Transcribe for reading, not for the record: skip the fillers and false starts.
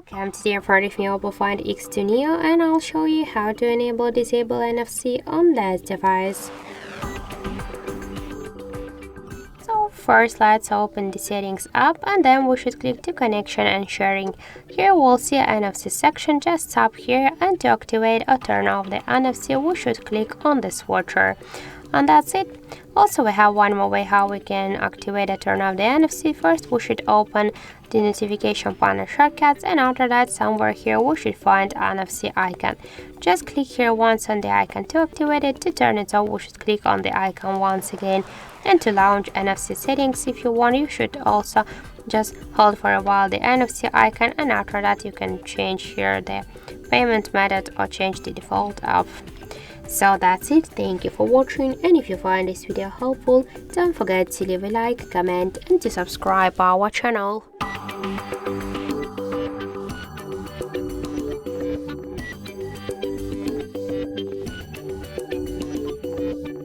Welcome to the product from OPPO Find X2 Neo, and I'll show you how to enable disable NFC on this device. So first let's open the settings app, and then we should click to connection and sharing. Here we'll see an NFC section. Just tap here, and to activate or turn off the NFC we should click on the switcher. And that's it. Also, we have one more way how we can activate or turn off the NFC. First, we should open the notification panel shortcuts, and after that, somewhere here we should find NFC icon. Just click here once on the icon to activate it. To turn it off, we should click on the icon once again. And to launch NFC settings, if you want, you should also just hold for a while the NFC icon, and after that you can change here the payment method or change the default app. So that's it. Thank you for watching, and if you find this video helpful, don't forget to leave a like, comment and to subscribe our channel.